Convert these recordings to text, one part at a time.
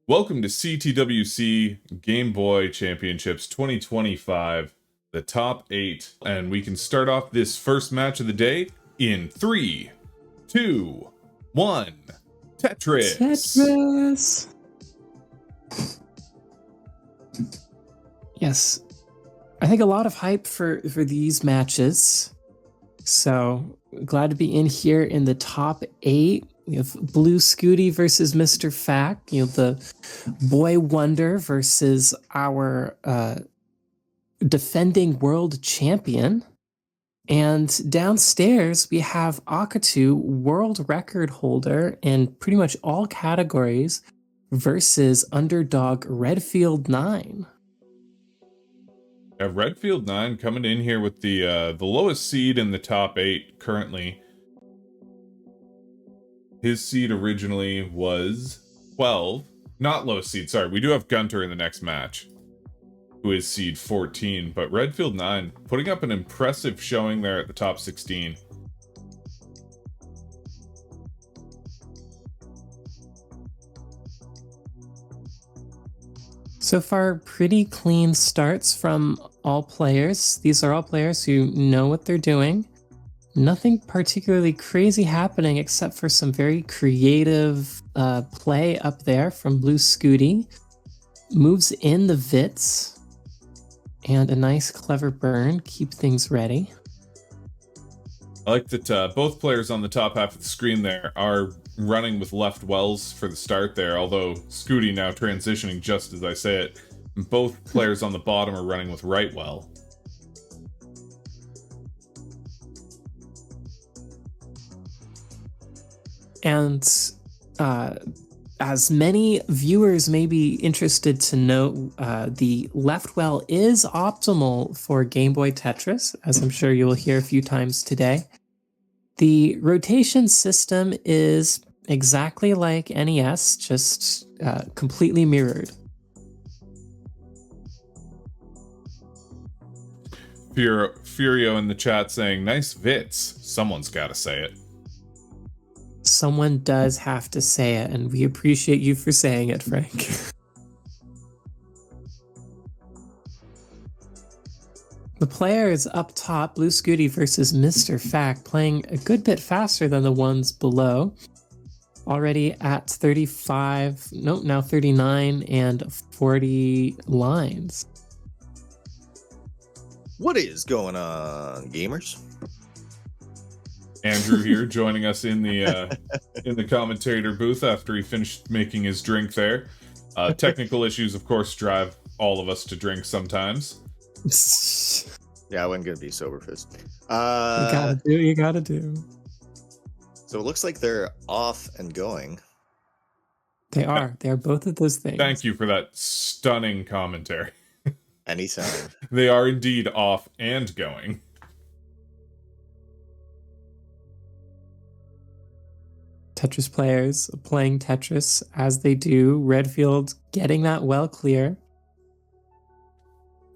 Welcome to CTWC Game Boy Championships 2025, the top 8. And we can start off this first match of the day in 3, 2, 1. Tetris! Tetris! Yes. I think a lot of hype for these matches. So glad to be in here in the top 8. We have Blue Scooty versus Mr. Fack. The Boy Wonder versus our defending world champion. And downstairs, we have Akatu, world record holder in pretty much all categories, versus underdog Redfield 9. Yeah, Redfield 9 coming in here with the lowest seed in the top 8 currently. His seed originally was 12. Not lowest seed, sorry. We do have Gunter in the next match, who is seed 14. But Redfield 9 putting up an impressive showing there at the top 16. So far, pretty clean starts from all players. These are all players who know what they're doing. Nothing particularly crazy happening except for some very creative play up there from Blue Scooty. Moves in the Vits. And a nice clever burn. Keep things ready. I like that both players on the top half of the screen there are running with left wells for the start there, although Scooty now transitioning just as I say it. Both players on the bottom are running with right well. And as many viewers may be interested to know, the left well is optimal for Game Boy Tetris, as I'm sure you will hear a few times today. The rotation system is exactly like NES, just completely mirrored. Furio in the chat saying, nice Vits. Someone's got to say it. Someone does have to say it, and we appreciate you for saying it, Frank. The players up top, Blue Scooty versus Mr. Fack, playing a good bit faster than the ones below. Already at 35, nope, now 39 and 40 lines. What is going on, gamers? Andrew here joining us in the commentator booth after he finished making his drink there. Technical issues, of course, drive all of us to drink sometimes. Yeah, I wasn't gonna be sober fist. You gotta do. So it looks like they're off and going. They are both of those things. Thank you for that stunning commentary. Anytime. They are indeed off and going. Tetris players playing Tetris as they do. Redfield getting that well clear.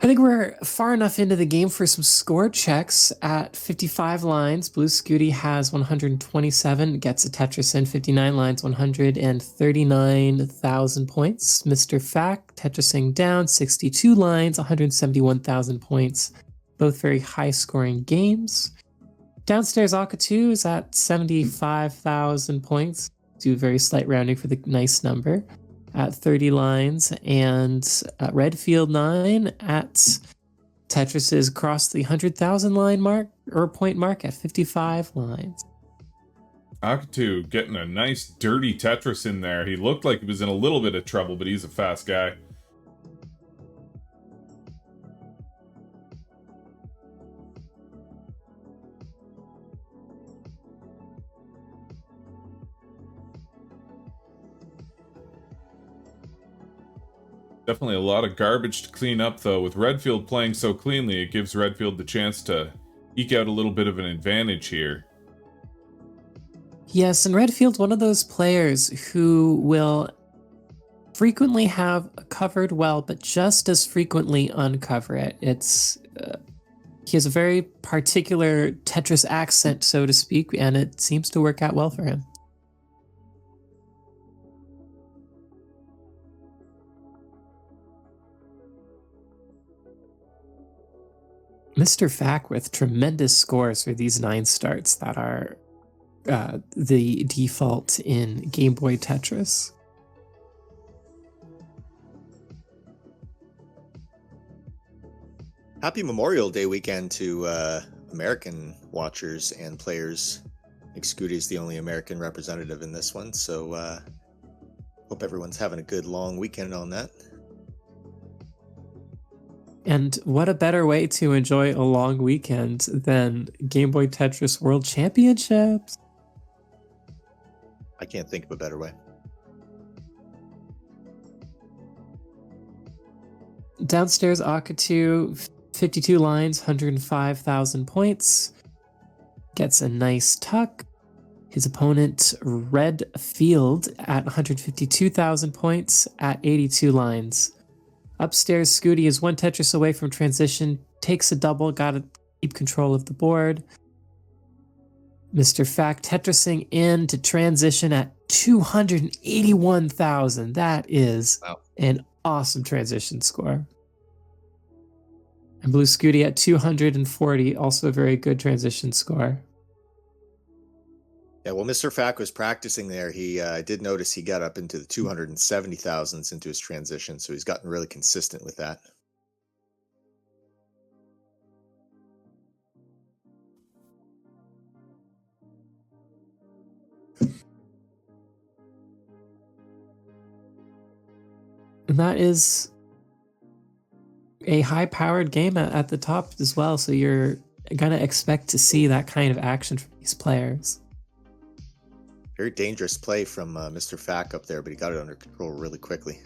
I think we're far enough into the game for some score checks. At 55 lines, Blue Scooty has 127, gets a Tetris in. 59 lines, 139,000 points. Mr. Fack, Tetrising down, 62 lines, 171,000 points. Both very high-scoring games. Downstairs, Akatu is at 75,000 points. Do very slight rounding for the nice number at 30 lines. And Redfield 9 at Tetris is across the 100,000 line mark or point mark at 55 lines. Akatu getting a nice dirty Tetris in there. He looked like he was in a little bit of trouble, but he's a fast guy. Definitely a lot of garbage to clean up, though. With Redfield playing so cleanly, it gives Redfield the chance to eke out a little bit of an advantage here. Yes, and Redfield's one of those players who will frequently have covered well, but just as frequently uncover it. He has a very particular Tetris accent, so to speak, and it seems to work out well for him. Mr. Fack with tremendous scores for these 9 starts that are the default in Game Boy Tetris. Happy Memorial Day weekend to American watchers and players. I think Scooty is the only American representative in this one, so hope everyone's having a good long weekend on that. And what a better way to enjoy a long weekend than Game Boy Tetris World Championships? I can't think of a better way. Downstairs, Akatu, 52 lines, 105,000 points. Gets a nice tuck. His opponent, Red Field, at 152,000 points at 82 lines. Upstairs, Scooty is 1 Tetris away from transition, takes a double, gotta keep control of the board. Mr. Fack Tetrising in to transition at 281,000. That is an awesome transition score. And Blue Scooty at 240, also a very good transition score. Yeah, well, Mr. Fack was practicing there. He did notice he got up into the 270,000s into his transition, so he's gotten really consistent with that. And that is a high-powered game at the top as well, so you're going to expect to see that kind of action from these players. Very dangerous play from Mr. Fack up there, but he got it under control really quickly.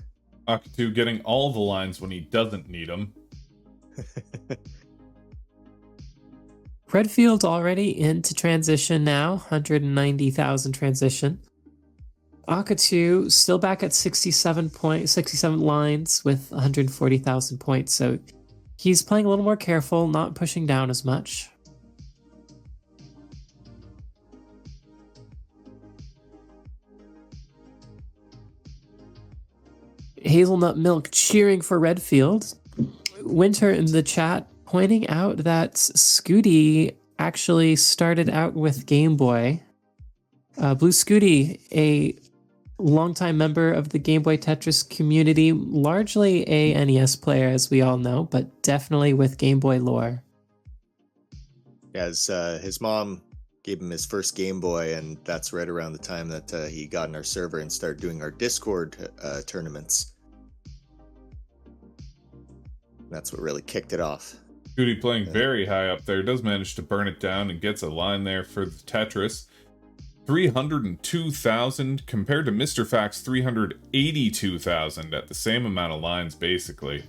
Akatu getting all the lines when he doesn't need them. Redfield already into transition now, 190,000 transition. Akatu still back at 67 lines with 140,000 points, so he's playing a little more careful, not pushing down as much. Hazelnut Milk cheering for Redfield. Winter in the chat pointing out that Scooty actually started out with Game Boy. Blue Scooty, a longtime member of the Game Boy Tetris community, largely a NES player, as we all know, but definitely with Game Boy lore. As his mom gave him his first Game Boy, and that's right around the time that he got in our server and started doing our Discord tournaments. That's what really kicked it off. Scooty playing very high up there, does manage to burn it down and gets a line there for the Tetris. 302,000 compared to Mr. Fack's 382,000 at the same amount of lines, basically.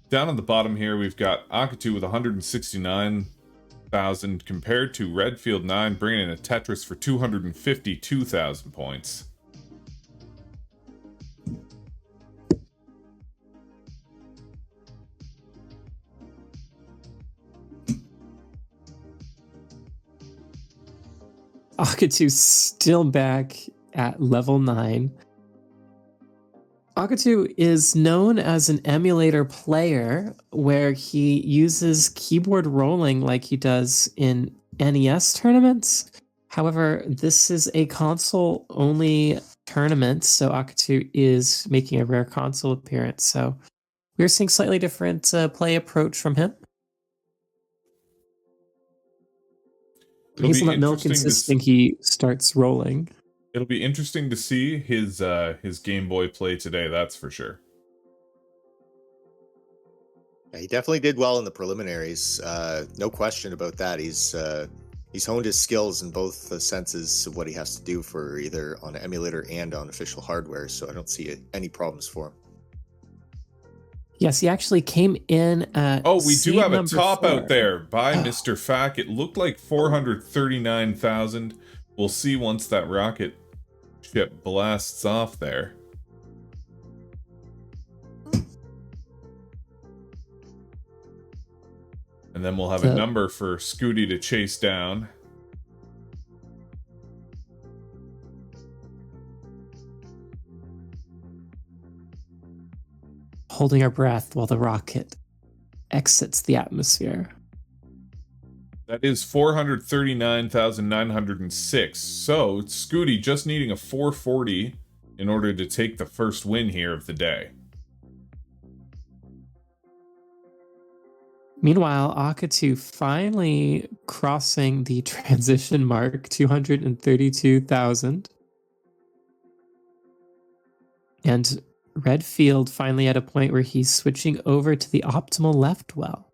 Down at the bottom here, we've got Akatu with 169,000 compared to Redfield 9, bringing in a Tetris for 252,000 points. Akatu's still back at level 9. Akatu is known as an emulator player where he uses keyboard rolling like he does in NES tournaments. However, this is a console-only tournament, so Akatu is making a rare console appearance. So we're seeing slightly different play approach from him. Hazelnut Milk insisting he starts rolling. It'll be interesting to see his Game Boy play today, that's for sure. Yeah, he definitely did well in the preliminaries. No question about that. He's honed his skills in both the senses of what he has to do for either on emulator and on official hardware, so I don't see any problems for him. Yes, he actually came in at we do have a top 4. out there by Mr. Fack. It looked like 439,000. We'll see once that rocket ship blasts off there. And then we'll have a number for Scooty to chase down. Holding our breath while the rocket exits the atmosphere. That is 439,906. So Scooty just needing a 440 in order to take the first win here of the day. Meanwhile, Akatu finally crossing the transition mark, 232,000. And Redfield finally at a point where he's switching over to the optimal left well.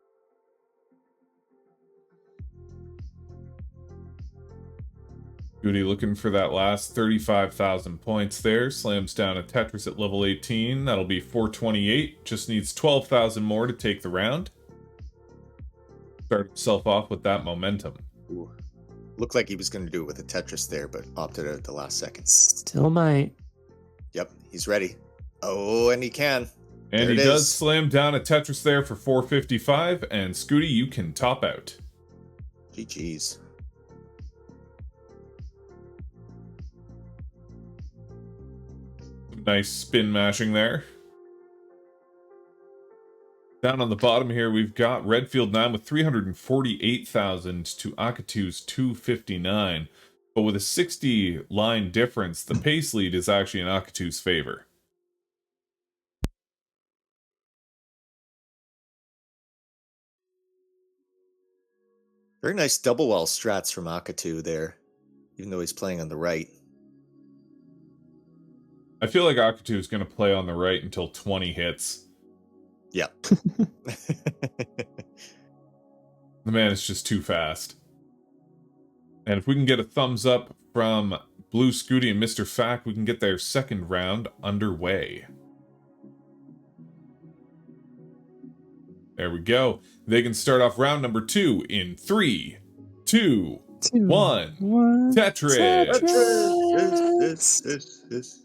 Scooty looking for that last 35,000 points there. Slams down a Tetris at level 18. That'll be 428. Just needs 12,000 more to take the round. Start himself off with that momentum. Ooh. Looked like he was going to do it with a Tetris there, but opted out at the last second. Still might. Yep, he's ready. Oh, and he can. And he does slam down a Tetris there for 455. And Scooty, you can top out. GG's. Nice spin mashing there. Down on the bottom here, we've got Redfield 9 with 348,000 to Akatu's 259. But with a 60 line difference, the pace lead is actually in Akatu's favor. Very nice double well strats from Akatu there, even though he's playing on the right. I feel like Akatu is going to play on the right until 20 hits. Yeah. The man is just too fast. And if we can get a thumbs up from Blue Scooty and Mr. Fact, we can get their second round underway. There we go. They can start off round number 2 in 3, 2, 1. Tetris! Tetris!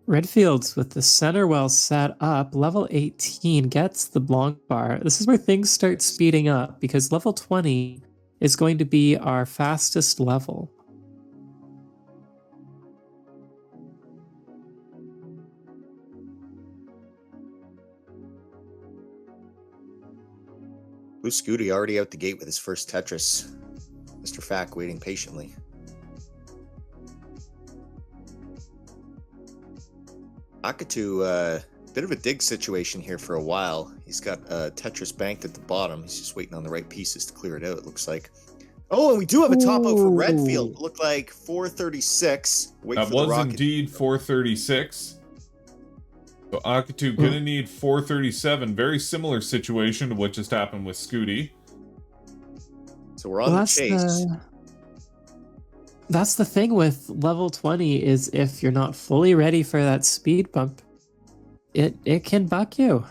Redfields with the center well set up. Level 18 gets the long bar. This is where things start speeding up because level 20 is going to be our fastest level. Blue Scooty already out the gate with his first Tetris. Mr. Fact waiting patiently. Akatu, bit of a dig situation here for a while. He's got Tetris banked at the bottom. He's just waiting on the right pieces to clear it out, it looks like. Oh, and we do have a top out for Redfield. It looked like 436. That was indeed 436. So Akatu gonna need 437. Very similar situation to what just happened with Scooty. So we're on the chase. That's the thing with level 20 is if you're not fully ready for that speed bump, it can buck you.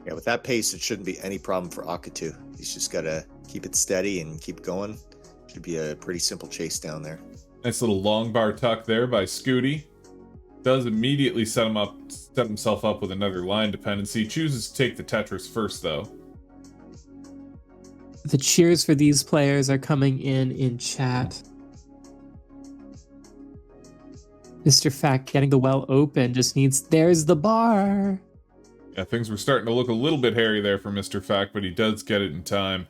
Yeah, with that pace, it shouldn't be any problem for Akatu. He's just got to keep it steady and keep going. Should be a pretty simple chase down there. Nice little long bar tuck there by Scooty. Does immediately set himself up with another line dependency. Chooses to take the Tetris first, though. The cheers for these players are coming in chat. Mr. Fact getting the well open just needs, there's the bar. Yeah, things were starting to look a little bit hairy there for Mr. Fact, but he does get it in time.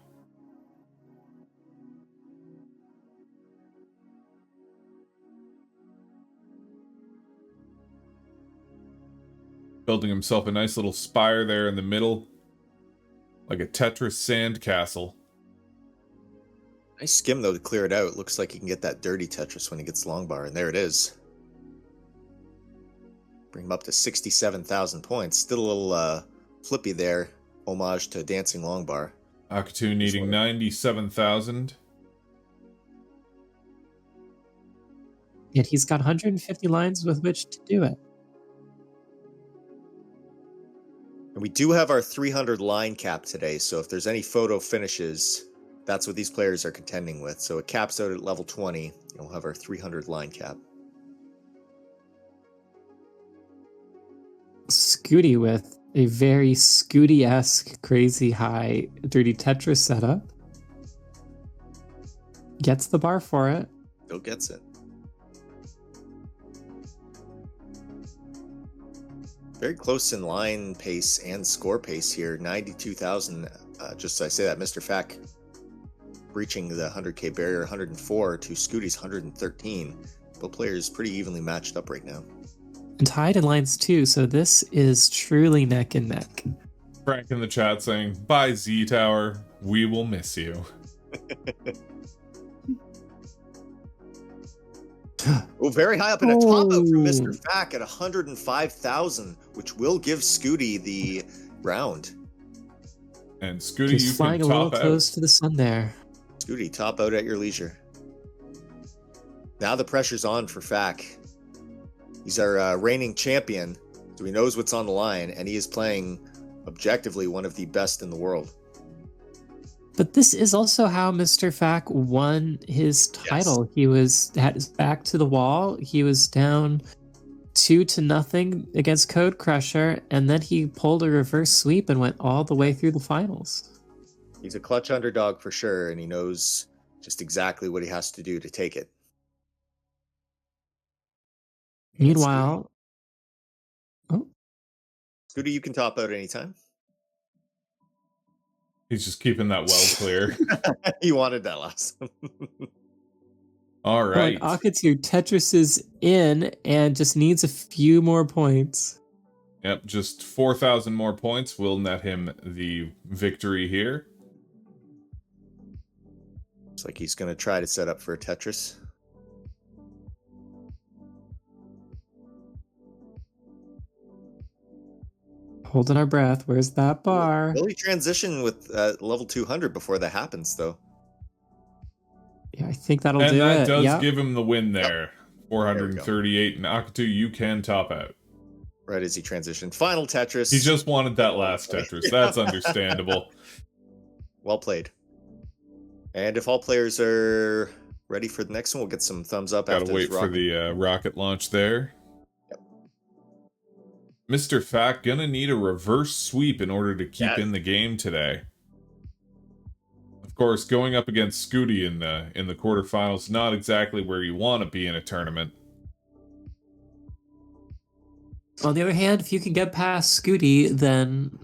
Building himself a nice little spire there in the middle. Like a Tetris sandcastle. Nice skim, though, to clear it out. It looks like he can get that dirty Tetris when he gets long bar, and there it is. Bring him up to 67,000 points. Still a little flippy there. Homage to Dancing Long Bar. Akatu needing 97,000. Yet he's got 150 lines with which to do it. And we do have our 300 line cap today, so if there's any photo finishes, that's what these players are contending with. So it caps out at level 20, and we'll have our 300 line cap. Scooty with a very Scooty-esque crazy high dirty Tetris setup. Gets the bar for it. Still gets it. Very close in line pace and score pace here. 92,000. Just I say that, Mr. Fack breaching the 100K barrier, 104 to Scooty's 113. Both players pretty evenly matched up right now. And tied in lines too, so this is truly neck and neck. Frank in the chat saying, "Bye, Z Tower. We will miss you." Oh, very high up in a top out from Mr. Fack at 105,000, which will give Scooty the round. And Scooty, Just you flying can a little top close out. to the sun there. Scooty, top out at your leisure. Now the pressure's on for Fack. He's our reigning champion, so he knows what's on the line, and he is playing objectively one of the best in the world. But this is also how Mr. Fack won his title. Yes. He had his back to the wall. He was down 2-0 against Code Crusher, and then he pulled a reverse sweep and went all the way through the finals. He's a clutch underdog for sure, and he knows just exactly what he has to do to take it. Meanwhile, Scooty, you can top out anytime. He's just keeping that well clear. You wanted that last one. All right. Akatsu Tetris is in and just needs a few more points. Yep, just 4,000 more points will net him the victory here. Looks like he's going to try to set up for a Tetris. Holding our breath. Where's that bar? Will he transition with level 200 before that happens, though? Yeah, I think that'll And do that it. does Yep. give him the win there. There 438. And Akatu, you can top out. Right as he transitioned. Final Tetris. He just wanted that last Tetris. That's understandable. Well played. And if all players are ready for the next one, we'll get some thumbs up. Gotta after wait this for the rocket launch there. Mr. Fack gonna need a reverse sweep in order to keep in the game today. Of course, going up against Scooty in the quarterfinals, not exactly where you want to be in a tournament. On the other hand, if you can get past Scooty, then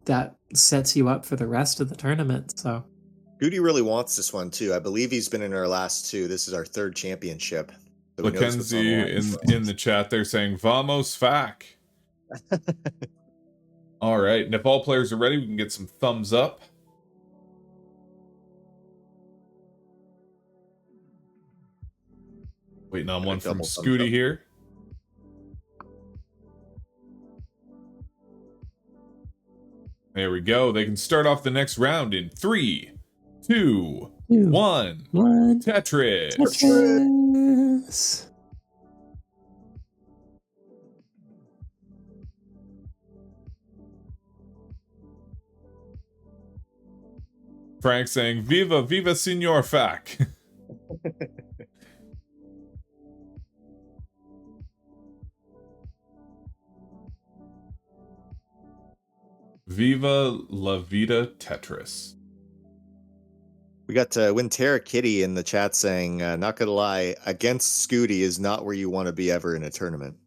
that sets you up for the rest of the tournament. So Scooty really wants this one too. I believe he's been in our last two. This is our third championship. So he knows what's on the Mackenzie line. in the chat there saying, "Vamos Fack." All right, and if all players are ready, we can get some thumbs up. Waiting on one from Double thumbs Scooty up. here. There we go. They can start off the next round in 3, 2, 1. Tetris. Tetris. Frank saying, "Viva, viva, Senor Fack." Viva la vida Tetris. We got Wintera Kitty in the chat saying, not gonna lie, against Scooty is not where you want to be ever in a tournament.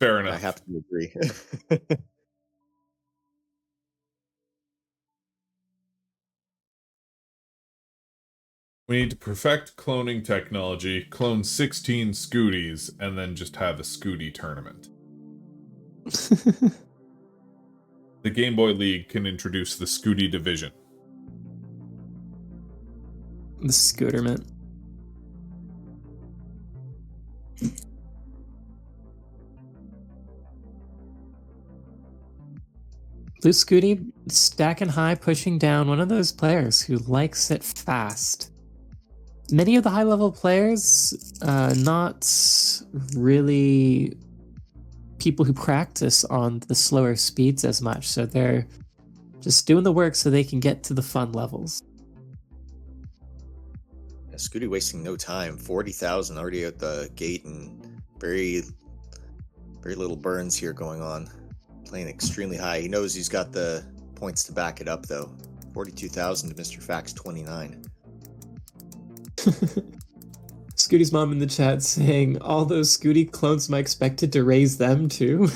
Fair enough. I have to agree. We need to perfect cloning technology, clone 16 Scooties, and then just have a Scooty tournament. The Game Boy League can introduce the Scooty division. The Scooterment. Blue Scooty stacking high, pushing down, one of those players who likes it fast. Many of the high-level players, not really people who practice on the slower speeds as much, so they're just doing the work so they can get to the fun levels. Yeah, Scooty wasting no time. 40,000 already at the gate, and very little burns here going on. Playing extremely high. He knows he's got the points to back it up, though. 42,000 to Mr. Fax 29. Scooty's mom in the chat saying, all those Scooty clones, am I expected to raise them too?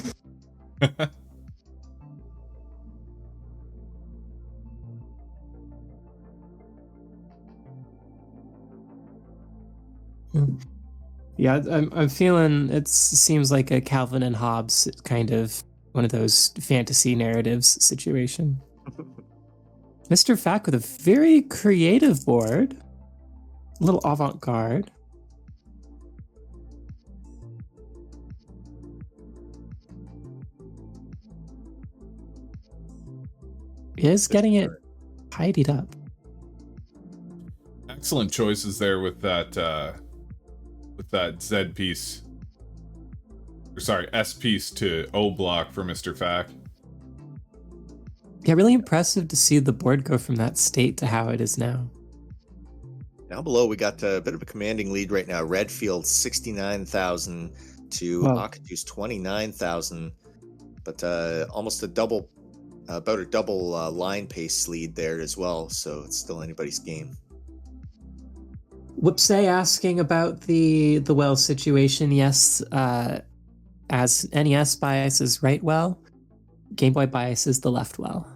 Yeah, I'm feeling it seems like a Calvin and Hobbes kind of one of those fantasy narratives situation. Mr. Fack with a very creative board, a little avant-garde. Is getting it tidied up. Excellent choices there with that Z piece. Or sorry, S piece to O block for Mr. Fack. Yeah, really impressive to see the board go from that state to how it is now. Down below, we got a bit of a commanding lead right now. Redfield 69,000 to Akatu's 29,000, but almost a double, about a double line pace lead there as well. So it's still anybody's game. Whoopsay asking about the well situation. Yes, as NES bias is right well, Game Boy bias is the left well.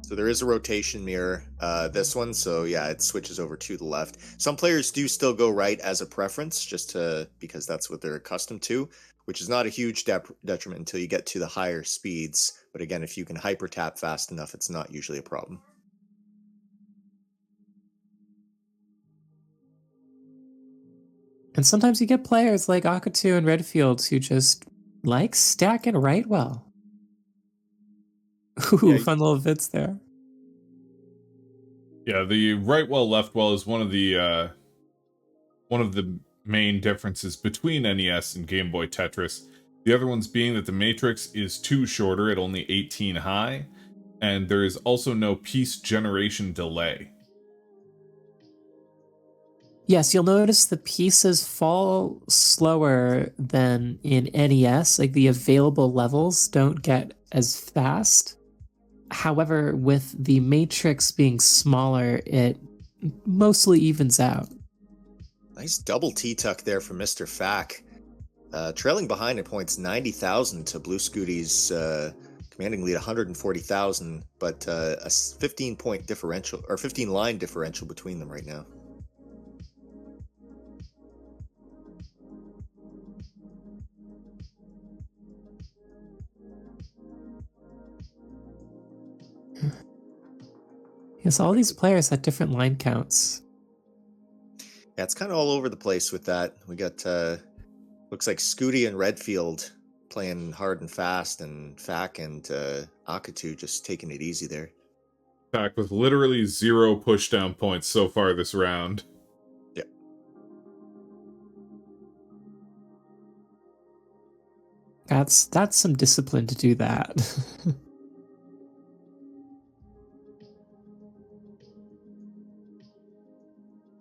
So there is a rotation mirror, this one, so yeah, it switches over to the left. Some players do still go right as a preference, because that's what they're accustomed to, which is not a huge detriment until you get to the higher speeds. But again, if you can hyper tap fast enough, it's not usually a problem. And sometimes you get players like Akatu and Redfield who just like stacking right well. Ooh, fun little bits there. Yeah, the right well, left well is one of the main differences between NES and Game Boy Tetris. The other ones being that the matrix is 2 shorter at only 18 high, and there is also no piece generation delay. Yes, you'll notice the pieces fall slower than in NES. Like the available levels don't get as fast. However, with the matrix being smaller, it mostly evens out. Nice double T-tuck there from Mr. Fack. Trailing behind at points 90,000 to Blue Scooty's commanding lead 140,000, but a 15-point differential, or 15-line differential between them right now. Yes, all these players had different line counts. Yeah, it's kind of all over the place with that. We got, looks like Scooty and Redfield playing hard and fast, and Fack and Akatu just taking it easy there. Fack with literally 0 pushdown points so far this round. Yep. That's some discipline to do that.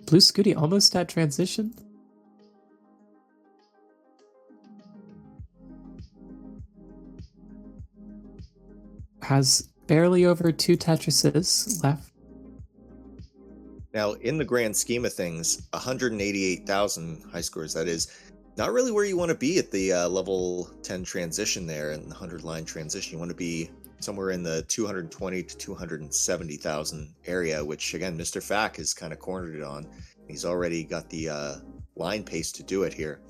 Blue Scooty almost at transition. Has barely over 2 Tetrises left. Now, in the grand scheme of things, 188,000 high scores, that is not really where you want to be at the level 10 transition there, and the 100-line transition. You want to be somewhere in the 220 to 270,000 area, which again, Mr. Fack has kind of cornered it on. He's already got the line pace to do it here.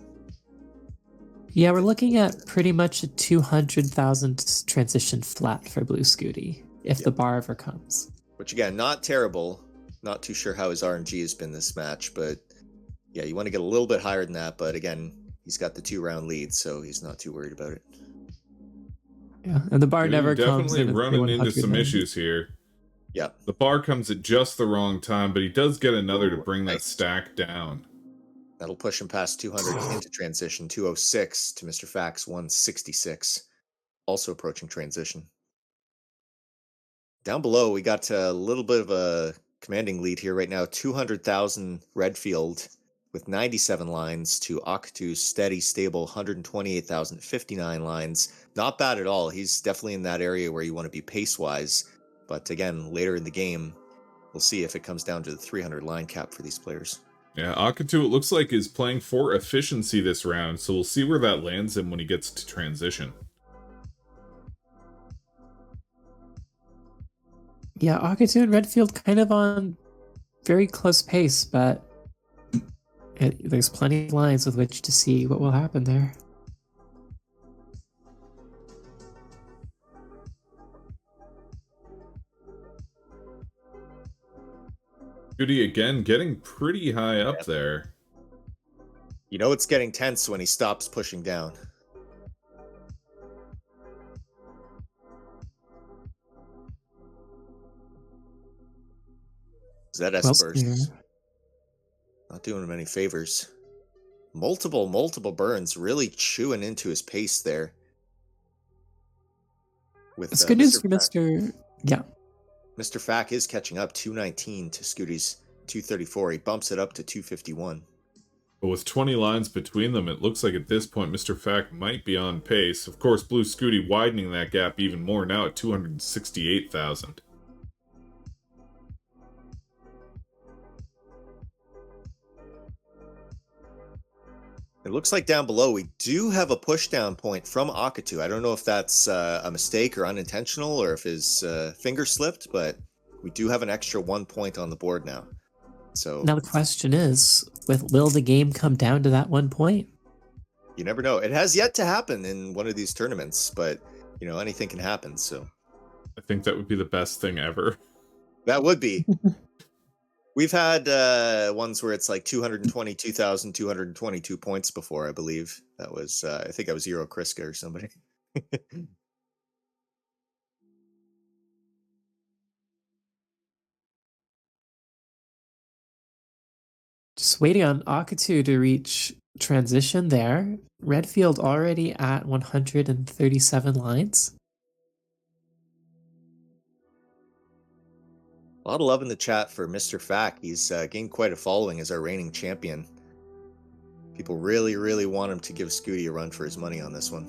Yeah, we're looking at pretty much a 200,000 transition flat for Blue Scooty, if the bar ever comes. Which again, not terrible. Not too sure how his RNG has been this match, but yeah, you want to get a little bit higher than that. But again, he's got the 2-round lead, so he's not too worried about it. Yeah, and the bar never comes. Definitely running into some issues here. Yeah. The bar comes at just the wrong time, but he does get another to bring that stack down. That'll push him past 200 into transition. 206 to Mr. Fax 166. Also approaching transition. Down below, we got a little bit of a commanding lead here right now. 200,000 Redfield with 97 lines to Akatu's steady, stable 128,000, 59 lines. Not bad at all. He's definitely in that area where you want to be pace-wise. But again, later in the game, we'll see if it comes down to the 300 line cap for these players. Yeah, Akatu, it looks like, is playing for efficiency this round, so we'll see where that lands him when he gets to transition. Yeah, Akatu and Redfield kind of on very close pace, but there's plenty of lines with which to see what will happen there. Scooty again getting pretty high up there. You know it's getting tense when he stops pushing down. Zesper's not doing him any favors. Multiple burns, really chewing into his pace there. It's good news for Mr. Yeah. Mr. Fack is catching up, 219 to Scooty's 234. He bumps it up to 251. But with 20 lines between them, it looks like at this point Mr. Fack might be on pace. Of course, Blue Scooty widening that gap even more now at 268,000. It looks like down below we do have a pushdown point from Akatu. I don't know if that's a mistake or unintentional or if his finger slipped, but we do have an extra 1 point on the board now. So now the question is, will the game come down to that 1 point? You never know. It has yet to happen in one of these tournaments, but you know, anything can happen. So I think that would be the best thing ever. That would be. We've had ones where it's like 222,222 points before, I believe. That was, I think I was Euro Kriska or somebody. Just waiting on Akatu to reach transition there. Redfield already at 137 lines. A lot of love in the chat for Mr. Fack. He's gained quite a following as our reigning champion. People really, really want him to give Scooty a run for his money on this one.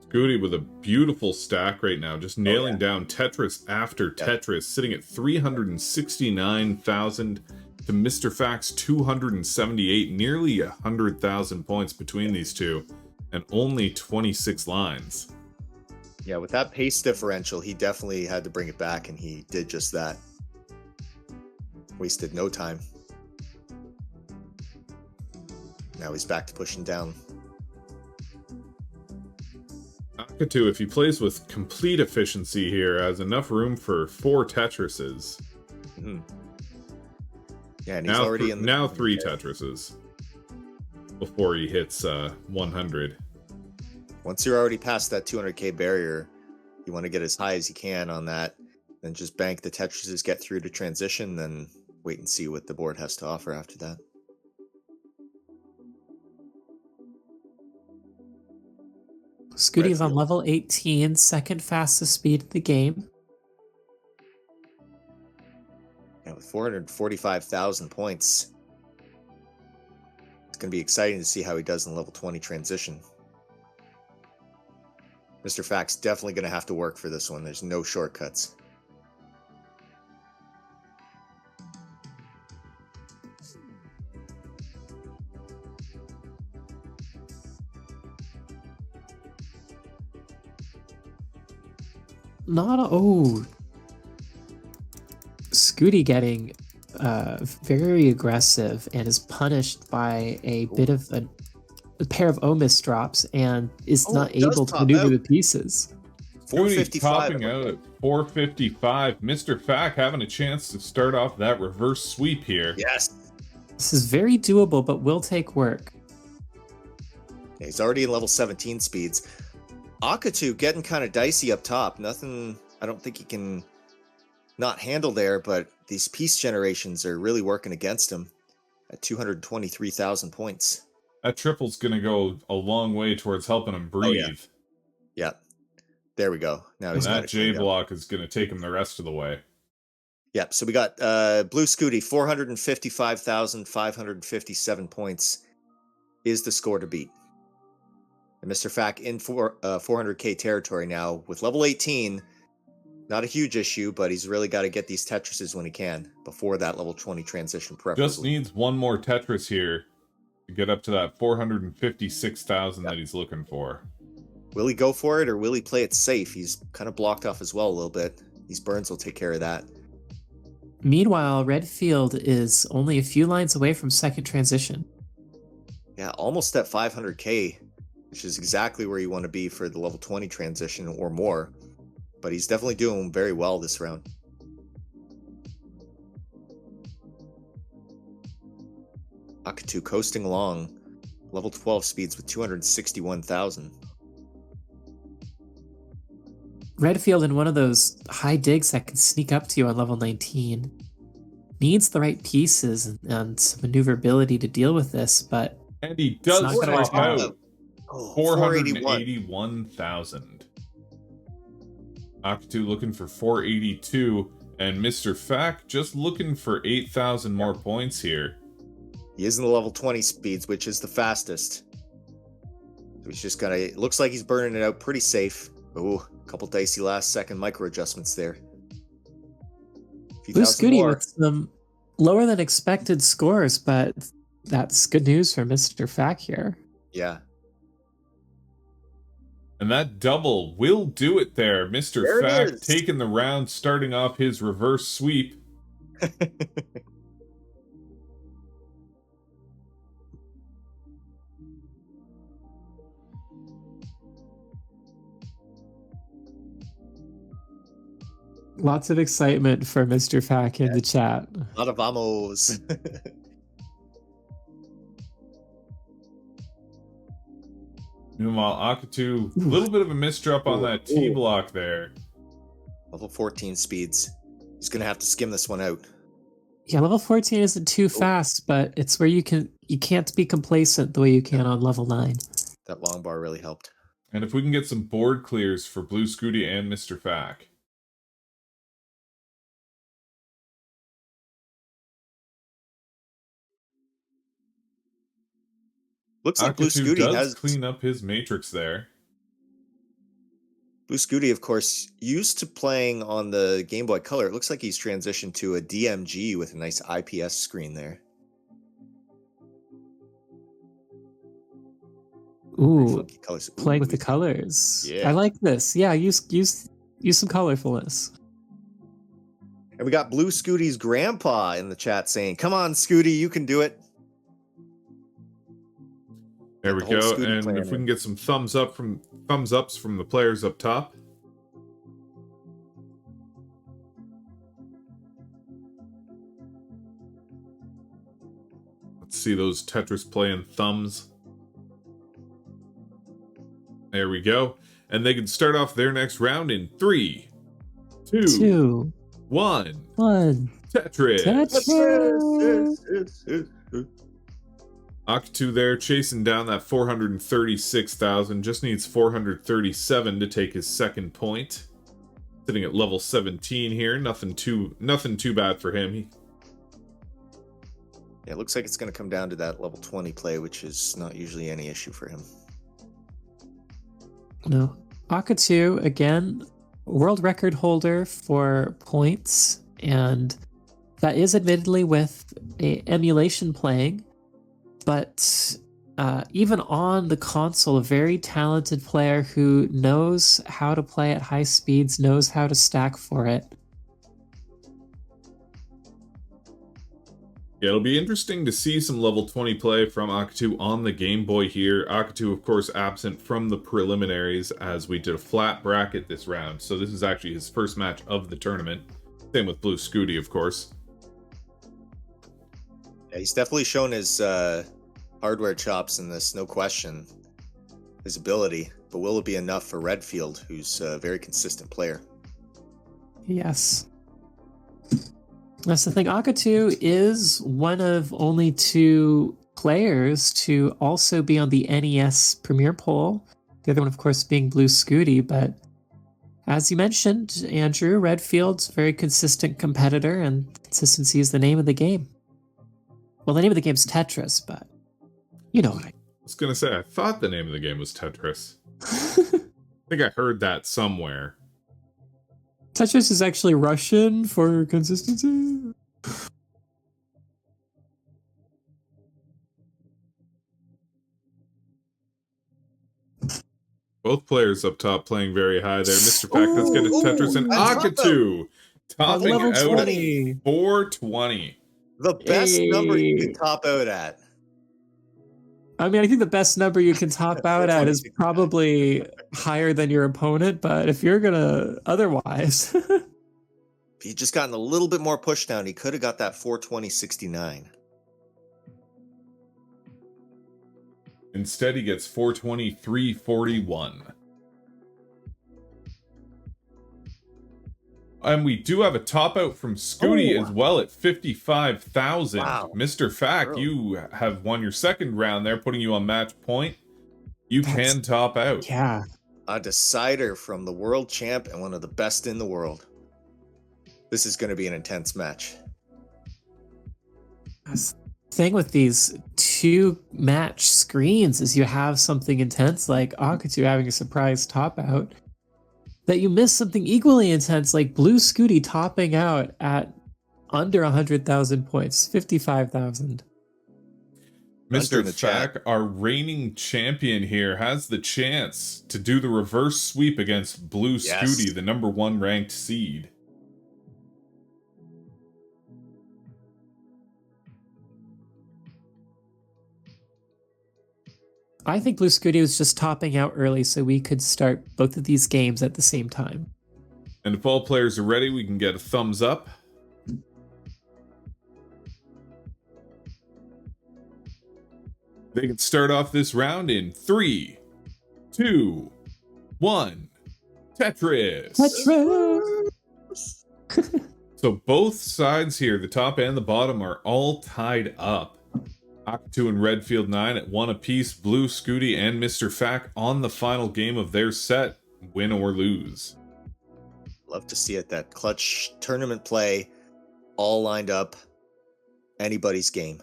Scooty with a beautiful stack right now, just nailing down Tetris after Tetris, sitting at 369,000 to Mr. Fack's 278, nearly 100,000 points between these two, and only 26 lines. Yeah, with that pace differential, he definitely had to bring it back, and he did just that. Wasted no time. Now he's back to pushing down. Akatu, if he plays with complete efficiency here, has enough room for 4 Tetrises. Mm-hmm. Yeah, and he's already in the... Now 3 Tetrises. Before he hits 100. Once you're already past that 200k barrier, you want to get as high as you can on that, then just bank the Tetrises, get through to transition, then wait and see what the board has to offer after that. Scooty's on level 18, second fastest speed in the game. Yeah, with 445,000 points. It's going to be exciting to see how he does in level 20 transition. Mr. Fack's definitely going to have to work for this one. There's no shortcuts. Scooty getting very aggressive and is punished by a bit of a pair of Omis drops and is not able to maneuver the pieces. Scooty's topping out at 455. Mr. Fack having a chance to start off that reverse sweep here. Yes. This is very doable, but will take work. Yeah, he's already in level 17 speeds. Akatu getting kind of dicey up top. Nothing I don't think he can not handle there, but these piece generations are really working against him at 223,000 points. That triple's going to go a long way towards helping him breathe. Oh, yeah. There we go. Now he's that J block is going to take him the rest of the way. Yep. So we got Blue Scooty, 455,557 points is the score to beat. And Mr. Fack in 400k territory now with level 18. Not a huge issue, but he's really got to get these Tetrises when he can before that level 20 transition preferably. Just needs one more Tetris here to get up to that 456,000 that he's looking for. Will he go for it or will he play it safe? He's kind of blocked off as well a little bit. These burns will take care of that. Meanwhile, Redfield is only a few lines away from second transition. Yeah, almost at 500k, which is exactly where you want to be for the level 20 transition or more. But he's definitely doing very well this round. Akatu coasting along, level 12 speeds with 261,000. Redfield in one of those high digs that can sneak up to you on level 19. Needs the right pieces and some maneuverability to deal with this, but And he it's does not gonna top work out. out. Oh, 481,000. Akatu looking for 482, and Mr. Fack just looking for 8,000 more points here. He is in the level 20 speeds, which is the fastest. So he's just gonna, it looks like he's burning it out pretty safe. Ooh, a couple dicey last second micro adjustments there. Blue Scooty with some lower than expected scores, but that's good news for Mr. Fack here. Yeah. And that double will do it there. Mr. There it Fack is. taking the round, starting off his reverse sweep. Lots of excitement for Mr. Fack in the chat. A lot of vamos. Meanwhile, Akatu, a little bit of a misdrop on that T block there. Level 14 speeds. He's gonna have to skim this one out. Yeah, level 14 isn't too fast, but it's where you can't be complacent the way you can on level 9. That long bar really helped. And if we can get some board clears for Blue Scooty and Mr. Fack. Looks like Blue Akatu Scooty does has clean up his matrix there. Blue Scooty, of course, used to playing on the Game Boy Color. It looks like he's transitioned to a DMG with a nice IPS screen there. Ooh, Colors. playing with the colors. Yeah. I like this. Yeah, use some colorfulness. And we got Blue Scooty's grandpa in the chat saying, "Come on, Scooty, you can do it." There we the whole go. Scooty And plan if we there. can get some thumbs ups from the players up top. Let's see those Tetris playing thumbs. There we go. And they can start off their next round in 3, 2, 1. 1. Tetris. Tetris. Akatu there chasing down that 436,000. Just needs 437 to take his second point. Sitting at level 17 here. Nothing too bad for him. Yeah, it looks like it's going to come down to that level 20 play, which is not usually any issue for him. No. Akatu, again, world record holder for points, and that is admittedly with a emulation playing, but even on the console, a very talented player who knows how to play at high speeds, knows how to stack for it. Yeah, it'll be interesting to see some level 20 play from Akatu on the Game Boy here. Akatu, of course, absent from the preliminaries as we did a flat bracket this round. So this is actually his first match of the tournament. Same with Blue Scooty, of course. Yeah, he's definitely shown his hardware chops in this, no question. His ability. But will it be enough for Redfield, who's a very consistent player? Yes. That's the thing. Akatu is one of only 2 players to also be on the NES Premier Poll. The other one, of course, being Blue Scooty. But as you mentioned, Andrew, Redfield's a very consistent competitor, and consistency is the name of the game. Well, the name of the game's Tetris, but you know what I was going to say, I thought the name of the game was Tetris. I think I heard that somewhere. Tetris is actually Russian for consistency. Both players up top playing very high there. Mr. Fact, let's get a Tetris and Akatu topping level out 20. at 420. The best number you Hey. can top out at. I mean, I think the best number you can top out at is probably higher than your opponent, but if you're gonna otherwise. If he'd just gotten a little bit more push down, he could have got that 420.69. Instead, he gets 423.41. And we do have a top out from Scooty as well at 55,000. Wow. Mr. Fack, you have won your second round there, putting you on match point. You can top out. Yeah. A decider from the world champ and one of the best in the world. This is going to be an intense match. That's the thing with these two match screens is you have something intense like Akatu having a surprise top out, that you miss something equally intense like Blue Scooty topping out at under 100,000 points, 55,000. Mr. Fack, our reigning champion here, has the chance to do the reverse sweep against Blue Scooty, the #1 ranked seed. I think Blue Scooty was just topping out early so we could start both of these games at the same time. And if all players are ready, we can get a thumbs up. They can start off this round in 3, 2, 1. Tetris! Tetris! So both sides here, the top and the bottom, are all tied up. Akatu and Redfield 9 at 1 apiece. Blue Scooty and Mr. Fack on the final game of their set, win or lose. Love to see it. That clutch tournament play, all lined up. Anybody's game.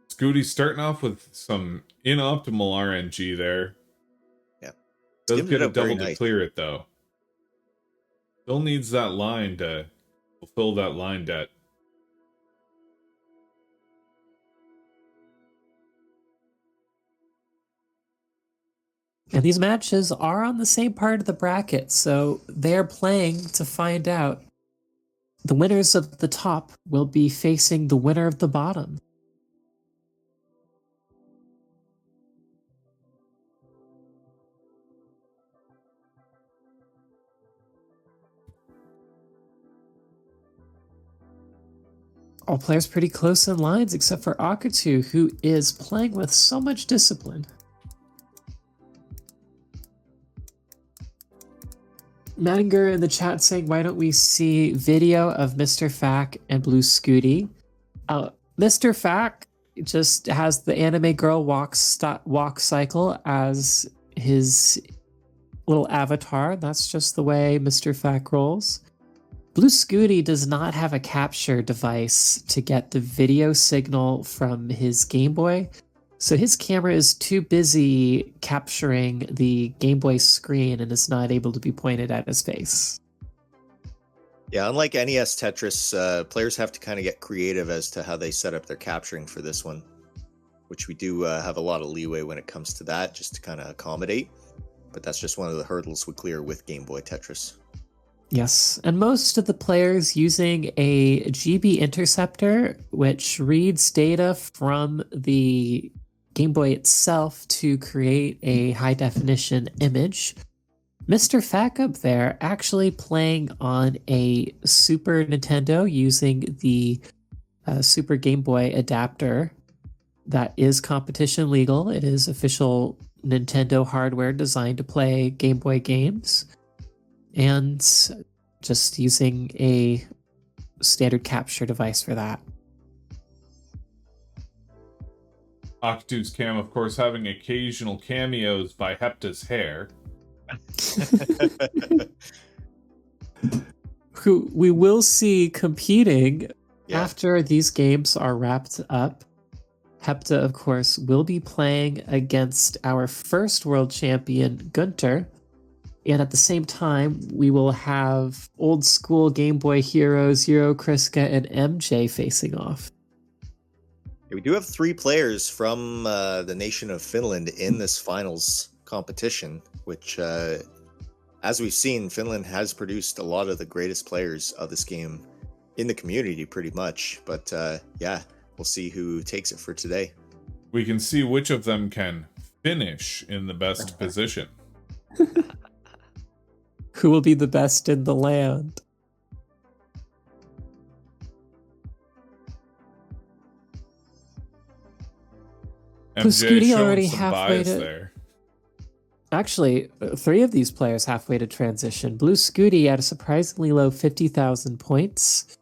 Scooty starting off with some inoptimal RNG there. Yeah. Does Giving get it a up very double to nice. clear it, though. Still needs that line to fulfill that line debt. And these matches are on the same part of the bracket, so they're playing to find out. The winners of the top will be facing the winner of the bottom. All players pretty close in lines except for Akatu, who is playing with so much discipline. Madinger in the chat saying, why don't we see video of Mr. Fack and Blue Scooty? Mr. Fack just has the anime girl walk cycle as his little avatar. That's just the way Mr. Fack rolls. Blue Scooty does not have a capture device to get the video signal from his Game Boy, so his camera is too busy capturing the Game Boy screen and is not able to be pointed at his face. Yeah, unlike NES Tetris, players have to kind of get creative as to how they set up their capturing for this one, which we do have a lot of leeway when it comes to that, just to kind of accommodate. But that's just one of the hurdles we clear with Game Boy Tetris. Yes, and most of the players using a GB interceptor, which reads data from the Game Boy itself to create a high-definition image. Mr. Fack up there actually playing on a Super Nintendo using the Super Game Boy adapter that is competition legal. It is official Nintendo hardware designed to play Game Boy games. And just using a standard capture device for that. Akatu's cam, of course, having occasional cameos by Hepta's hair. Who we will see competing after these games are wrapped up. Hepta, of course, will be playing against our first world champion, Gunter. And at the same time, we will have old school Game Boy heroes, Euro, Kriska, and MJ facing off. We do have 3 players from the nation of Finland in this finals competition, which, as we've seen, Finland has produced a lot of the greatest players of this game in the community, pretty much. But yeah, we'll see who takes it for today. We can see which of them can finish in the best position. Who will be the best in the land? MJ Scooty showing already some halfway bias to- there. Actually, 3 of these players halfway to transition. Blue Scooty at a surprisingly low 50,000 points.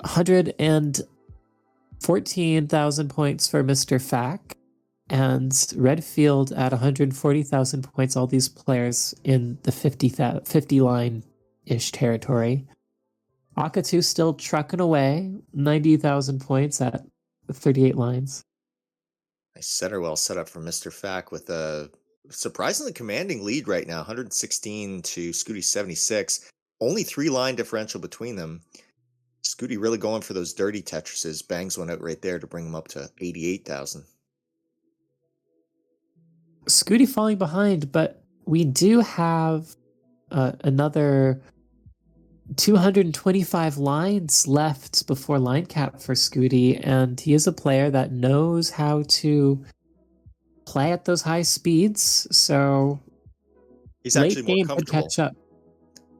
114,000 points for Mr. Fack. And Redfield at 140,000 points. All these players in the 50 line-ish territory. Akatu still trucking away. 90,000 points at 38 lines. Nice center well set up for Mr. Fack with a surprisingly commanding lead right now, 116 to Scooty 76. Only 3 line differential between them. Scooty really going for those dirty Tetrises. Bangs one out right there to bring him up to 88,000. Scooty falling behind, but we do have another 225 lines left before line cap for Scooty, and he is a player that knows how to play at those high speeds, so He's actually late more game could comfortable. catch up.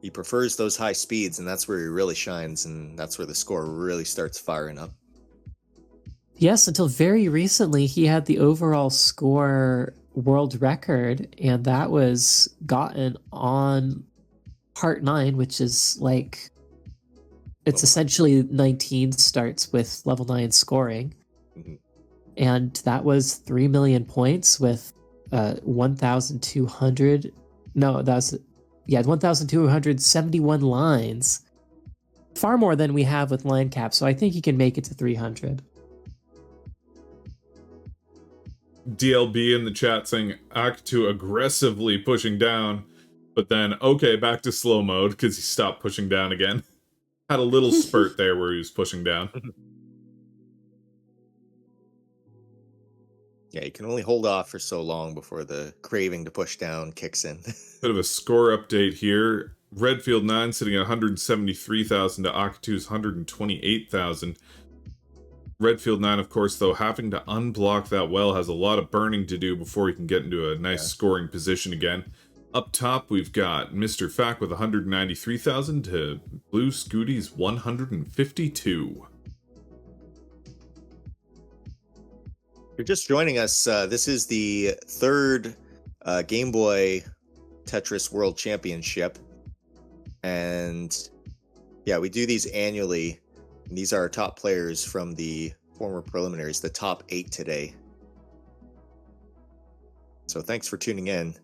He prefers those high speeds, and that's where he really shines, and that's where the score really starts firing up. Yes, until very recently, he had the overall score world record, and that was gotten on Part 9, which is like, it's essentially 19 starts with level 9 scoring. Mhm. And that was 3 million points with 1,271 lines. Far more than we have with line cap, so I think he can make it to 300. DLB in the chat saying Aktu aggressively pushing down, but then okay, back to slow mode because he stopped pushing down again. Had a little spurt there where he was pushing down. Yeah, you can only hold off for so long before the craving to push down kicks in. Bit of a score update here. Redfield 9 sitting at 173,000 to Akatu's 128,000. Redfield 9, of course, though, having to unblock that well, has a lot of burning to do before he can get into a nice scoring position again. Up top, we've got Mr. Fack with 193,000 to Blue Scooty's 152. If you're just joining us, this is the 3rd Game Boy Tetris World Championship. And yeah, we do these annually. And these are our top players from the former preliminaries, the top 8 today. So thanks for tuning in.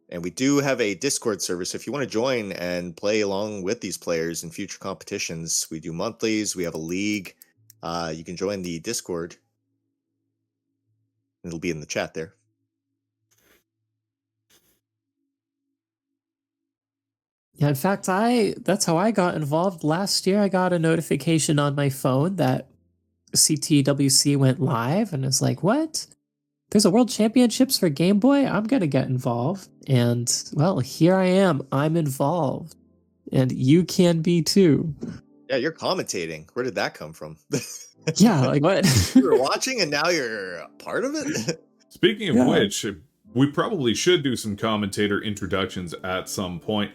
And we do have a Discord server, so if you want to join and play along with these players in future competitions, we do monthlies, we have a league. You can join the Discord. It'll be in the chat there. Yeah, in fact, that's how I got involved. Last year, I got a notification on my phone that CTWC went live, and it's like, what? There's a World Championships for Game Boy? I'm going to get involved. And, well, here I am. I'm involved. And you can be too. Yeah, you're commentating. Where did that come from? Yeah, like what? You were watching and now you're a part of it? Speaking of which, we probably should do some commentator introductions at some point.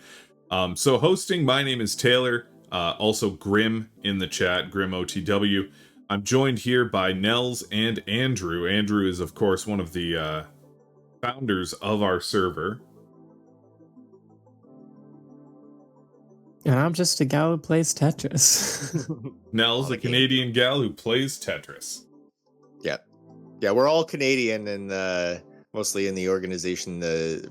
So hosting, my name is Taylor, also Grim in the chat, Grim OTW. I'm joined here by Nels and Andrew. Andrew is, of course, one of the founders of our server. And I'm just a gal who plays Tetris. Nels, a Canadian gal who plays Tetris. Yeah, we're all Canadian and mostly in the organization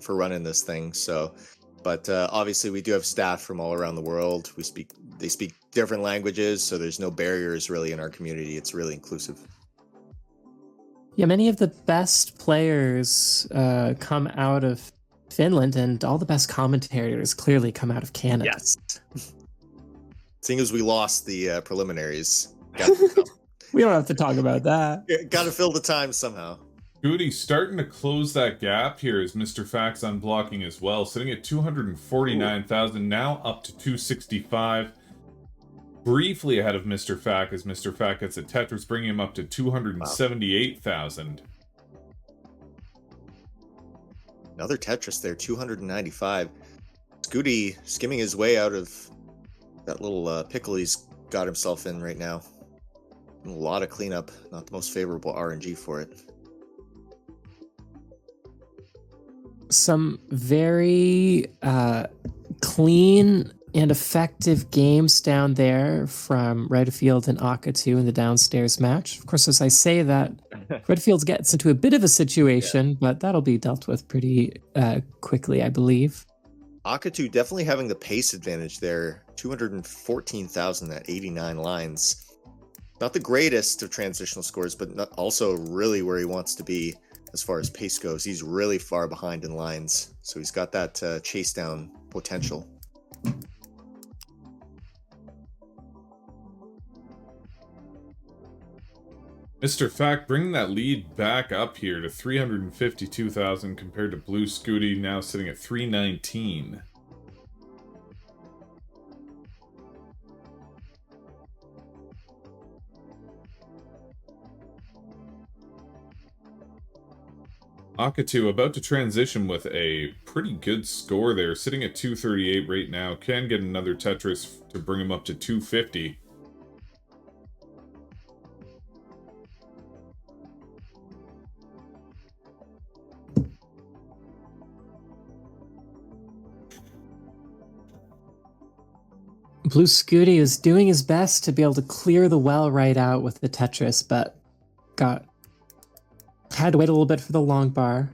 for running this thing. So, but obviously we do have staff from all around the world. They speak different languages, so there's no barriers really in our community. It's really inclusive. Yeah, many of the best players come out of Finland, and all the best commentators clearly come out of Canada. Yes. Seeing as we lost the preliminaries, We don't have to talk about that. got to fill the time somehow. Scooty starting to close that gap here as Mr. Fact's unblocking as well, sitting at 249,000, now up to 265. Briefly ahead of Mr. Fact as Mr. Fact gets a Tetris, bringing him up to 278,000. Another Tetris there, 295. Scooty skimming his way out of that little pickle he's got himself in right now. A lot of cleanup, not the most favorable RNG for it. Some very clean and effective games down there from Redfield and Akatu in the downstairs match. Of course, as I say that, Redfield gets into a bit of a situation, but that'll be dealt with pretty quickly, I believe. Akatu definitely having the pace advantage there. 214,000 at 89 lines. Not the greatest of transitional scores, but also really where he wants to be as far as pace goes. He's really far behind in lines, so he's got that chase down potential. Mr. Fact bringing that lead back up here to 352,000 compared to Blue Scooty, now sitting at 319. Akatu about to transition with a pretty good score there, sitting at 238 right now. Can get another Tetris to bring him up to 250. Blue Scooty is doing his best to be able to clear the well right out with the Tetris, but had to wait a little bit for the long bar.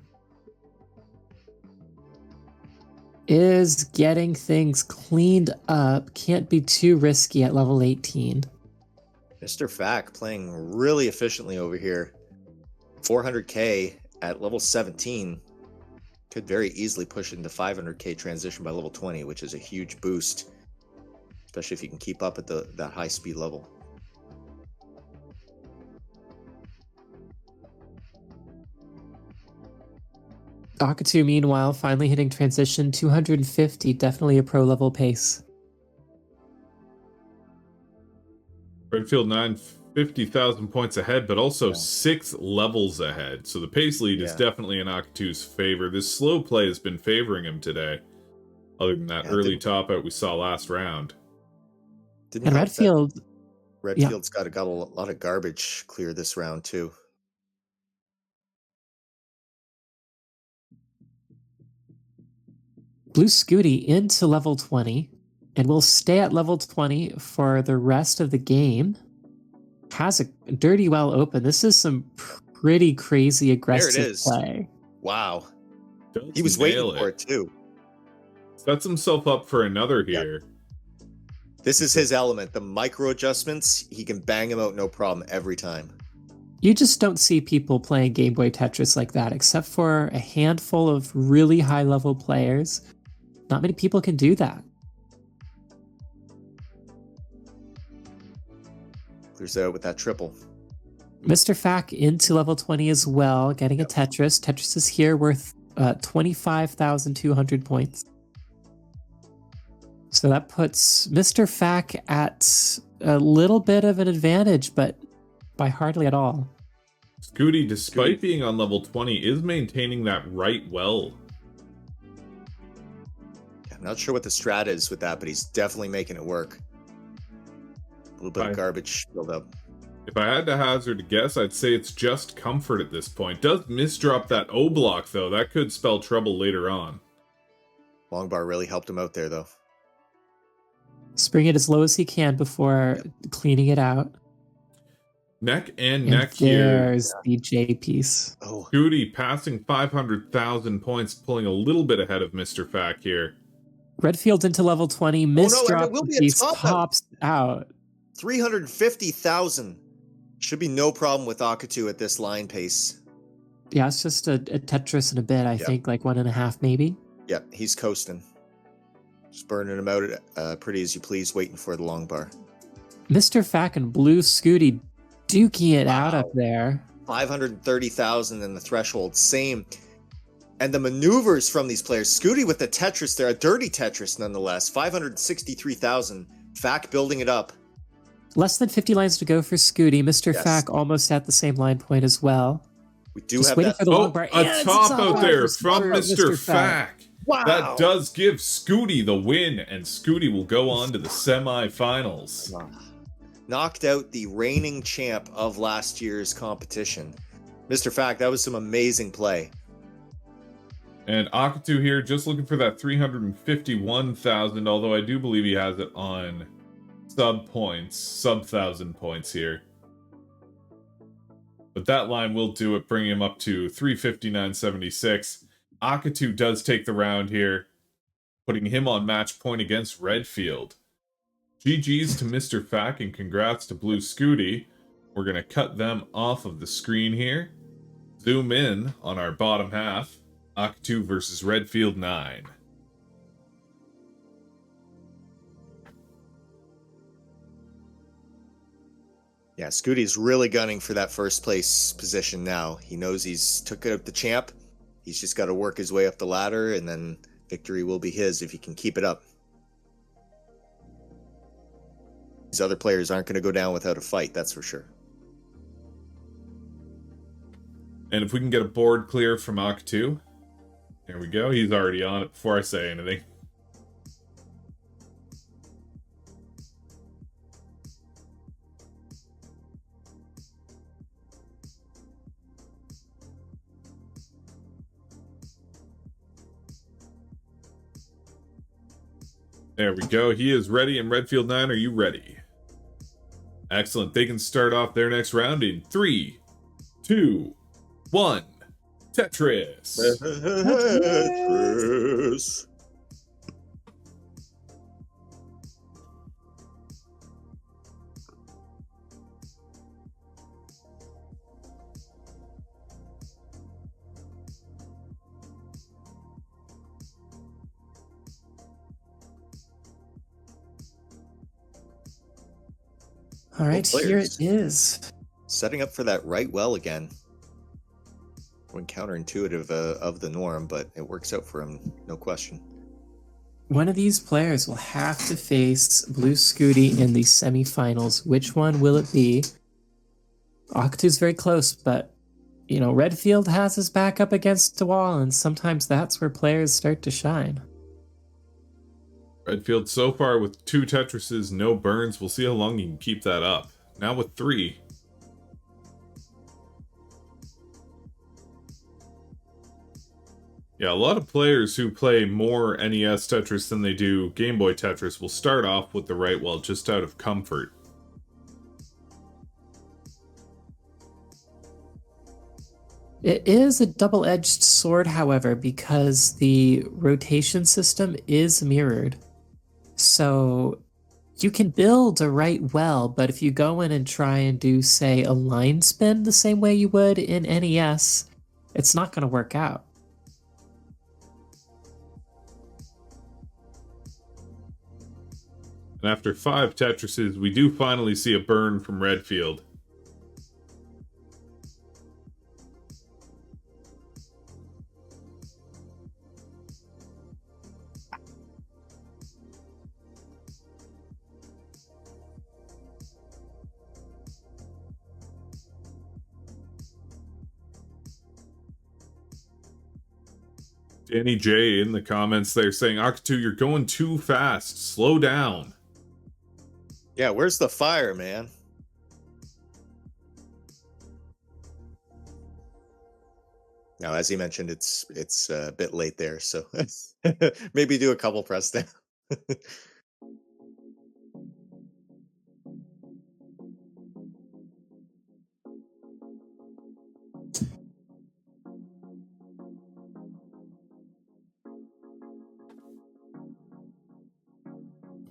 Is getting things cleaned up. Can't be too risky at level 18. Mr. Fact playing really efficiently over here. 400k at level 17. Could very easily push into 500k transition by level 20, which is a huge boost. Especially if you can keep up at that high speed level. Akatu, meanwhile, finally hitting transition 250, definitely a pro level pace. Redfield 950,000 points ahead, but also 6 levels ahead. So the pace lead is definitely in Akatu's favor. This slow play has been favoring him today, other than that early top out we saw last round. And Redfield's got a lot of garbage clear this round too. Blue Scooty into level 20 and will stay at level 20 for the rest of the game. Has a dirty well open. This is some pretty crazy aggressive play. Wow. He was waiting for it too. Sets himself up for another here. Yep. This is his element. The micro adjustments, he can bang them out no problem every time. You just don't see people playing Game Boy Tetris like that, except for a handful of really high-level players. Not many people can do that. Clears out with that triple. Mr. Fack into level 20 as well, getting a Tetris. Tetris is here worth 25,200 points. So that puts Mr. Fack at a little bit of an advantage, but by hardly at all. Scooty, despite being on level 20, is maintaining that right well. I'm not sure what the strat is with that, but he's definitely making it work. A little bit of garbage build up. If I had to hazard a guess, I'd say it's just comfort at this point. Does misdrop that O block, though. That could spell trouble later on. Long bar really helped him out there, though. Bring it as low as he can before cleaning it out. Neck and neck here. There's the J piece. Oh. Scooty passing 500,000 points, pulling a little bit ahead of Mr. Fack here. Redfield into level 20. Misdrop piece pops out. 350,000. Should be no problem with Akatu at this line pace. Yeah, it's just a Tetris and a bit, I think, like 1.5 maybe. Yep, he's coasting. Just burning him out pretty as you please, waiting for the long bar. Mr. Fack and Blue Scooty duking it out up there. 530,000 in the threshold, same. And the maneuvers from these players, Scooty with the Tetris there, a dirty Tetris nonetheless, 563,000. Fack building it up. Less than 50 lines to go for Scooty. Mr. Yes. Fack almost at the same line point as well. We do Just have waiting that. for the long bar. A And top it's out there for from Mr. Fack. Wow. That does give Scooty the win, and Scooty will go on to the semifinals. Knocked out the reigning champ of last year's competition. Mr. Fack, that was some amazing play. And Akatu here, just looking for that 351,000, although I do believe he has it on sub 1,000 points here. But that line will do it, bring him up to 359.76. Akatu does take the round here, putting him on match point against Redfield. GG's to Mr. Fack and congrats to Blue Scooty. We're going to cut them off of the screen here. Zoom in on our bottom half. Akatu versus Redfield 9. Yeah, Scooty's really gunning for that first place position now. He knows he's took out the champ. He's just got to work his way up the ladder, and then victory will be his if he can keep it up. These other players aren't going to go down without a fight, that's for sure. And if we can get a board clear from Akatu. There we go. He's already on it before I say anything. There we go. He is ready. And Redfield 9, are you ready? Excellent. They can start off their next round in 3, 2, 1. Tetris. Tetris. All right, Both here players. it is. Setting up for that right well again. When counterintuitive of the norm, but it works out for him, no question. One of these players will have to face Blue Scooty in the semifinals. Which one will it be? Akatu's very close, but you know, Redfield has his back up against the wall, and sometimes that's where players start to shine. Redfield so far with 2 Tetrises, no burns. We'll see how long he can keep that up. Now with 3. Yeah, a lot of players who play more NES Tetris than they do Game Boy Tetris will start off with the right well just out of comfort. It is a double-edged sword, however, because the rotation system is mirrored. So you can build a right well, but if you go in and try and do, say, a line spin the same way you would in NES, it's not going to work out. And after 5 Tetrises, we do finally see a burn from Redfield. Danny J in the comments there saying, Akatu, you're going too fast. Slow down. Yeah, where's the fire, man? Now, as he mentioned, it's a bit late there, so maybe do a couple press down.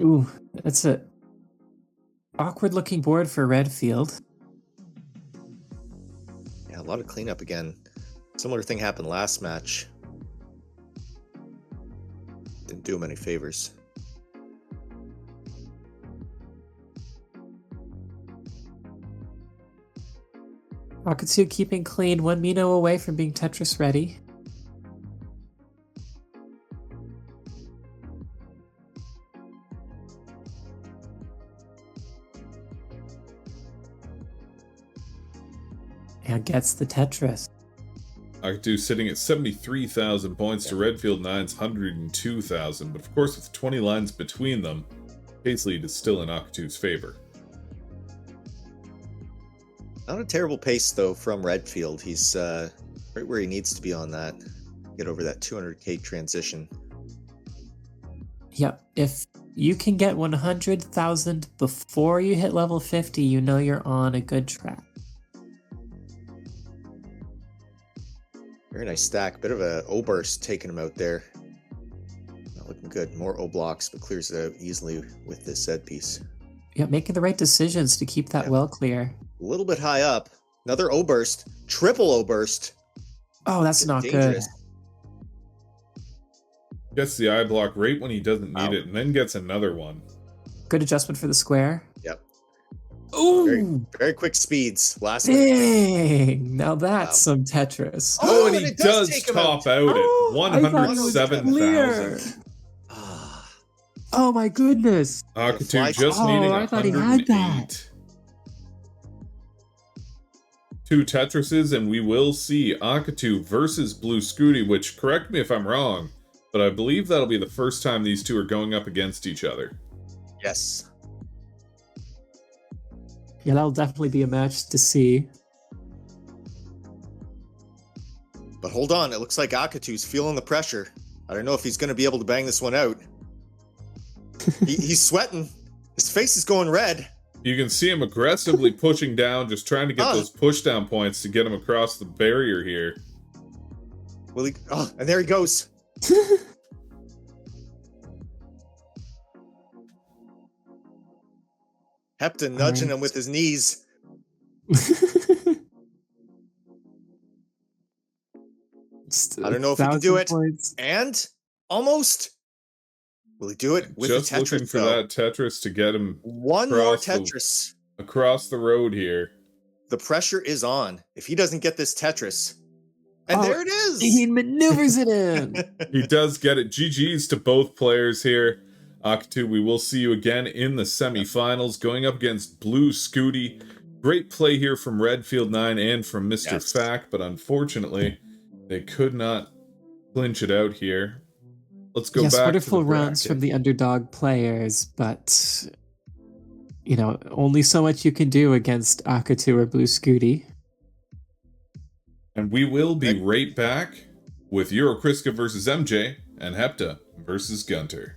Ooh, that's a awkward looking board for Redfield. Yeah, a lot of cleanup again. Similar thing happened last match. Didn't do him any favors. Akatsu keeping clean, 1 Mino away from being Tetris ready. And gets the Tetris. Akatu sitting at 73,000 points to Redfield 9's 102,000, but of course with 20 lines between them, pace lead is still in Akatu's favor. Not a terrible pace, though, from Redfield. He's right where he needs to be on that. Get over that 200k transition. Yep, if you can get 100,000 before you hit level 50, you know you're on a good track. Very nice stack. Bit of a O-burst taking him out there. Not looking good. More O-blocks, but clears it out easily with this set piece. Yeah, making the right decisions to keep that well clear. A little bit high up. Another O-burst. Triple O-burst. Oh, that's not dangerous. good. Gets the eye block right when he doesn't need it, and then gets another one. Good adjustment for the square. Yep. Ooh! Very, very quick speeds. Last one. Dang! Now that's some Tetris. Oh, and he it does take him top out Oh, at I thought it was 107,000. Oh my goodness! Akatu just Oh, needing I thought he had 108. 2 Tetrises, and we will see Akatu versus Blue Scooty, which, correct me if I'm wrong, but I believe that'll be the first time these two are going up against each other. Yes. Yeah, that'll definitely be a match to see. But hold on, it looks like Akatu's feeling the pressure. I don't know if he's going to be able to bang this one out. He's sweating. His face is going red. You can see him aggressively pushing down, just trying to get those push down points to get him across the barrier here. Will he? Oh, and there he goes. Hepton nudging him with his knees. I don't know if he can do it. Points. And almost. Will he do it with Just the Tetris? looking for though? that Tetris to get him One more Tetris. across the road here. The pressure is on. If he doesn't get this Tetris. And there it is. He maneuvers it in. He does get it. GG's to both players here. Akatu, we will see you again in the semifinals, going up against Blue Scooty. Great play here from Redfield 9 and from Mr. Fack, but unfortunately, they could not clinch it out here. Let's go back wonderful to the runs bracket. from the underdog players, but you know, only so much you can do against Akatu or Blue Scooty. And we will be right back with Eurokriska versus MJ and Hepta versus Gunter.